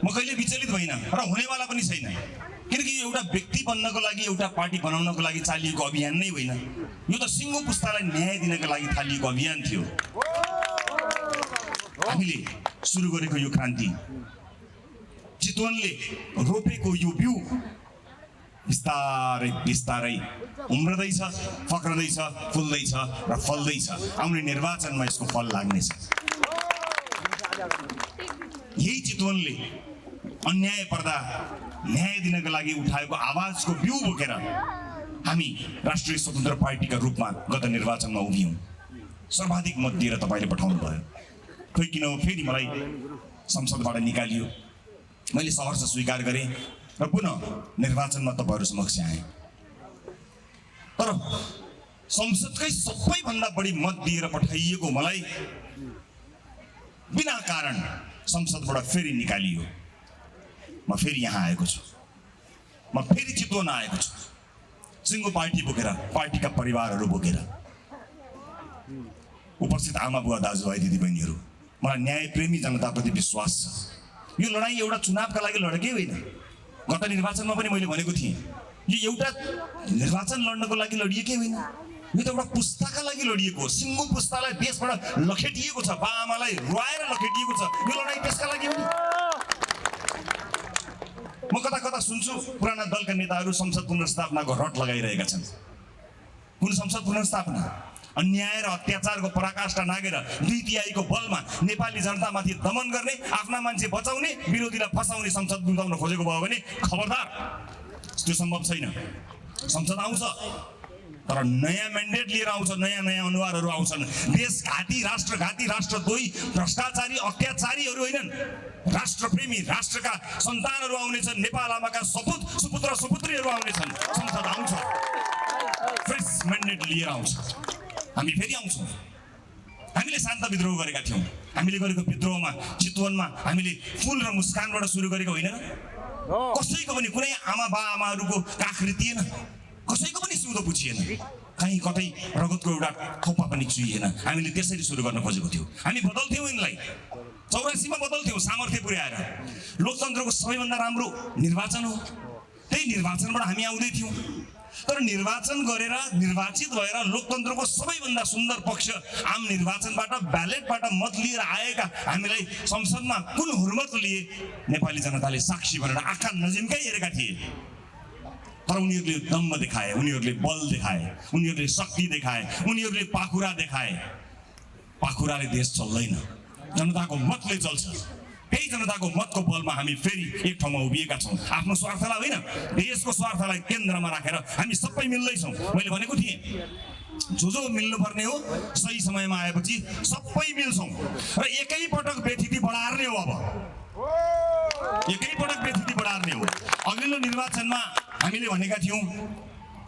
म कहिले विचलित भइन र हुनेवाला पनि छैन, किनकि एउटा व्यक्ति बन्नको लागि एउटा पार्टी बनाउनको लागि चालिएको अभियान नै होइन, यो त सिङ्गो पुस्तालाई न्याय दिनको लागि थालिएको अभियान थियो। हामीले सुरु गरेको यो क्रान्ति, चितवनले रोपेको यो बिउ बिस्तारै बिस्तारै उम्रदैछ, फक्रदैछ, फुल्दैछ र फल्दैछ। आउने निर्वाचनमा यसको फल लाग्नेछ। यही चितवनले अन्याय पर्दा न्याय दिनको लागि उठाएको आवाजको बिउ बोकेर हामी राष्ट्रिय स्वतन्त्र पार्टीका रूपमा गत निर्वाचनमा उभियौँ। सर्वाधिक मत दिएर तपाईँले पठाउनु भयो। खोइ किन हो फेरि मलाई संसदबाट निकालियो। मैले सहर्ष स्वीकार गरेँ र पुनः निर्वाचनमा तपाईँहरू समक्ष आएँ। तर संसदकै सबैभन्दा बढी मत दिएर पठाइएको मलाई बिना कारण संसदबाट फेरि निकालियो। म फेरि यहाँ आएको छु, म फेरि चितवन आएको छु, सिङ्गो पार्टी बोकेर, पार्टीका परिवारहरू बोकेर। उपस्थित आमा बुवा दाजुभाइ दिदीबहिनीहरू, मलाई न्यायप्रेमी जनताप्रति विश्वास छ। यो लडाइँ एउटा चुनावका लागि लडेकै होइन। गत निर्वाचनमा पनि मैले भनेको थिएँ, यो एउटा निर्वाचन लड्नको लागि लडिएकै होइन, यो त एउटा पुस्ताका लागि लडिएको हो। सिङ्गो पुस्तालाई देशबाट लखेटिएको छ, बाआमालाई रुवाएर लखेटिएको छ। यो लडाइँ त्यसका लागि हो नि। म कता कता सुन्छु पुराना दलका नेताहरू संसद पुनर्स्थापनाको रट लगाइरहेका छन्। कुन संसद पुनर्स्थापना? अन्याय र अत्याचारको पराकाष्ठा नागेर 2/3 बलमा नेपाली जनतामाथि दमन गर्ने, आफ्ना मान्छे बचाउने, विरोधीलाई फसाउने संसद बुझाउन खोजेको भयो भने खबरदार, त्यो सम्भव छैन। संसद आउँछ तर नयाँ म्यान्डेट लिएर आउँछ, नयाँ नयाँ अनुहारहरू आउँछन्। देशघाती, राष्ट्रघाती, राष्ट्रद्रोही, भ्रष्टाचारी, अत्याचारीहरू होइनन्, राष्ट्रप्रेमी, राष्ट्रका सन्तानहरू आउनेछन्। नेपाल आमाका सपुत सुपुत्र सुपुत्रीहरू आउनेछन्। संसद आउँछ, फ्रेस म्यान्डेट लिएर आउँछ। हामी फेरि आउँछौँ। हामीले शान्त विद्रोह गरेका थियौँ। हामीले गरेको विद्रोहमा चितवनमा हामीले फुल र मुस्कानबाट सुरु गरेको होइन। कसैको पनि कुनै आमा बाआमाहरूको काख रितिएन, कसैको पनि सिउँदो पुछिएन, कहीँ कतै रगतको एउटा थोपा पनि चुहिएन। हामीले त्यसरी सुरु गर्न खोजेको थियौँ। हामी बदल्थ्यौँ यिनलाई। 84 बदल्थ्यौँ सामर्थ्य पुर्याएर। लोकतन्त्रको सबैभन्दा राम्रो निर्वाचन हो, त्यही निर्वाचनबाट हामी आउँदै थियौँ। तर निर्वाचन गरेर निर्वाचित भएर लोकतन्त्रको सबैभन्दा सुन्दर पक्ष आम निर्वाचनबाट ब्यालेटबाट मत लिएर आएका हामीलाई संसदमा कुन हुर्मत लिए नेपाली जनताले साक्षी भनेर आँखा नजिम्कै हेरेका थिए। तर उनीहरूले दम्म देखाए, उनीहरूले बल देखाए, उनीहरूले शक्ति देखाए, उनीहरूले पाखुरा देखाए। पाखुराले देश चल्दैन, जनताको मतले चल्छ। त्यही जनताको मतको बलमा हामी फेरि एक ठाउँमा उभिएका छौँ। आफ्नो स्वार्थलाई होइन, देशको स्वार्थलाई केन्द्रमा राखेर हामी सबै मिल्दैछौँ। मैले भनेको थिएँ, जो मिल्नुपर्ने हो सही समयमा आएपछि सबै मिल्छौँ र एकैपटक बेथिति बढार्ने हो। अब एकैपटक बेथिति बढार्ने हो। अघिल्लो निर्वाचनमा हामीले भनेका थियौँ,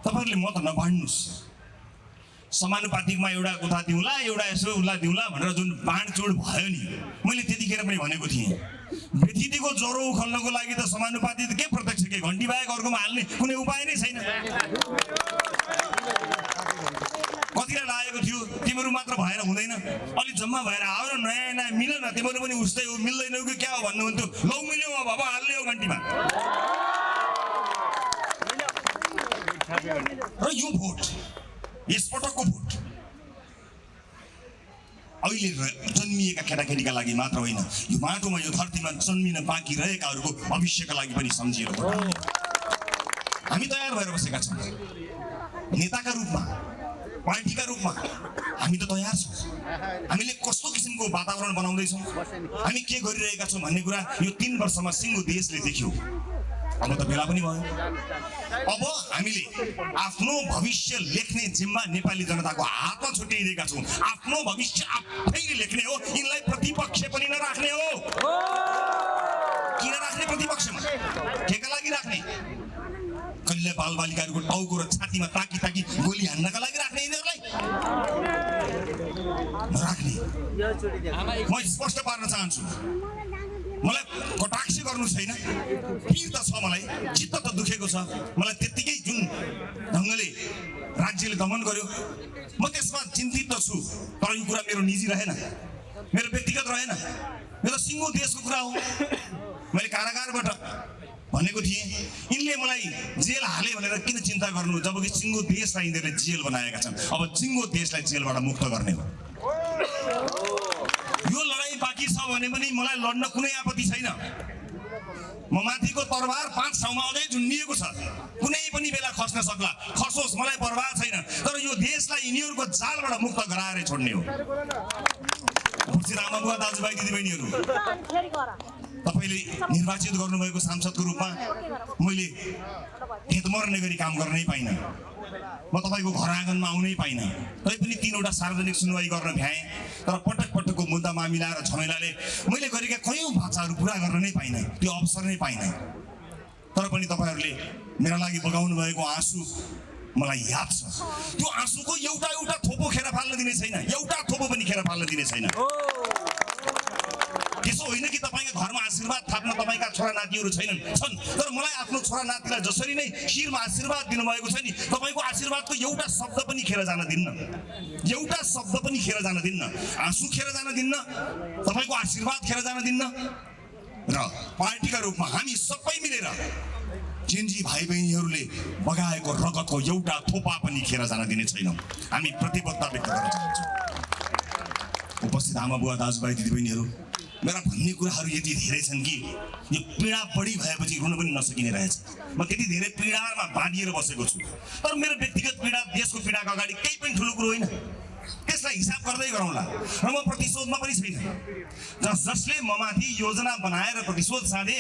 तपाईँहरूले मत नबाड्नुहोस्, समानुपातिकमा एउटा उता दिउँला, एउटा यसो उसलाई दिउँला भनेर जुन बाँडचुड भयो नि, मैले त्यतिखेर पनि भनेको थिएँ, बेथितिको ज्वरो उखल्नको लागि त समानुपातिक के प्रत्यक्ष के घन्टी बाहेक अर्कोमा हाल्ने कुनै उपाय नै छैन। कतिलाई लागेको थियो तिमीहरू मात्र भएर हुँदैन, अलिक जम्मा भएर आऊ र नयाँ नयाँ मिल न, तिमीहरू पनि उस्तै हो, मिल्दैनौ कि क्या हो भन्नुहुन्थ्यो। लौ मिल्यौ, अब हाल्ने हो घन्टीमा। र यो भोट, यसपटकको भोट अहिले जन्मिएका केटाकेटीका लागि मात्र होइन, यो माटोमा यो धरतीमा जन्मिन बाँकी रहेकाहरूको भविष्यका लागि पनि सम्झिएर हामी तयार भएर बसेका छौँ। नेताका रूपमा, पार्टीका रूपमा हामी त तयार छौँ। हामीले कस्तो किसिमको वातावरण बनाउँदैछौँ, हामी के गरिरहेका छौँ भन्ने कुरा यो 3 वर्षमा सिङ्गो देशले देख्यो। अब त बेला पनि भयो। अब हामीले आफ्नो भविष्य लेख्ने जिम्मा नेपाली जनताको हातमा छुट्याइदिएका छौँ। आफ्नो भविष्य आफैले लेख्ने हो, यिनलाई प्रतिपक्ष पनि नराख्ने हो। किन राख्ने प्रतिपक्षमा? केका लागि राख्ने? कहिले बालबालिकाहरूको टाउको र छातीमा ताकी ताकी गोली हान्नका लागि राख्ने यिनीहरूलाई? नराख्ने। म स्पष्ट पार्न चाहन्छु, मलाई कटाक्ष गर्नु छैन, पीर त छ, मलाई चित्त त दुखेको छ। मलाई त्यत्तिकै जुन ढङ्गले राज्यले दमन गर्यो म त्यसमा चिन्तित त छु। तर यो कुरा मेरो निजी रहेन, मेरो व्यक्तिगत रहेन, मेरो सिङ्गो देशको कुरा हो। मैले कारागारबाट भनेको थिएँ यिनले मलाई जेल हाले भनेर किन चिन्ता गर्नु, जबकि चिङ्गो देशलाई यिनीहरूले जेल बनाएका छन्। अब चिङ्गो देशलाई जेलबाट मुक्त गर्ने हो। यो लडाईँ बाँकी छ भने पनि मलाई लड्न कुनै आपत्ति छैन। म माथिको तरबार 5 ठाउँमा अझै झुन्डिएको छ, कुनै पनि बेला खस्न सक्ला, खसोस्, मलाई परवाह छैन। तर यो देशलाई यिनीहरूको जालबाट मुक्त गराएर छोड्ने हो। उपस्थित आमाबुवा, दाजुभाइ, दिदीबहिनीहरू, तपाईँले निर्वाचित गर्नुभएको सांसदको रूपमा मैले खेतमर्ने गरी काम गर्नै पाइनँ, म तपाईँको घर आँगनमा आउनै पाइनँ। तैपनि 3वटा सार्वजनिक सुनवाई गर्न भ्याएँ, तर पटक पटकको मुद्दा मामिला र झमेलाले मैले गरेका कयौँ भाषाहरू पुरा गर्न नै पाइनँ, त्यो अवसर नै पाइनँ। तर पनि तपाईँहरूले मेरा लागि बगाउनु भएको आँसु मलाई याद छ। त्यो आँसुको एउटा थोपो खेर फाल्न दिने छैन, एउटा थोपो पनि खेर फाल्न दिने छैन। त्यसो होइन कि तपाईँको घरमा आशीर्वाद थाप्न तपाईँका छोरा नातिहरू छन्, तर मलाई आफ्नो छोरा नातिलाई जसरी नै शिरमा आशीर्वाद दिनुभएको छ नि, तपाईँको आशीर्वादको एउटा शब्द पनि खेर जान दिन्न, एउटा शब्द पनि खेर जान दिन्न। आँसु खेर जान दिन्न, तपाईँको आशीर्वाद खेर जान दिन्न। र पार्टीका रूपमा हामी सबै मिलेर जेन्जी भाइ बहिनीहरूले बगाएको रगतको एउटा थोपा पनि खेर जान दिने छैनौँ। हामी प्रतिबद्धता व्यक्त गर्न चाहन्छौँ। उपस्थित आमाबुवा, दाजुभाइ, दिदीबहिनीहरू, मेरा भन्ने कुराहरू यति धेरै छन् कि यो पीडा बढी भएपछि रुन पनि नसकिने रहेछ। म त्यति धेरै पीडामा बाँधिएर बसेको छु, तर मेरो व्यक्तिगत पीडा देशको पीडाको अगाडि केही पनि ठुलो कुरो होइन। त्यसलाई हिसाब गर्दै गरौँला। र म प्रतिशोधमा पनि छैन। जसले ममाथि योजना बनाएर प्रतिशोध साधे,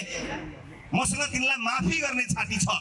मसँग तिनलाई माफी गर्ने छाती छ।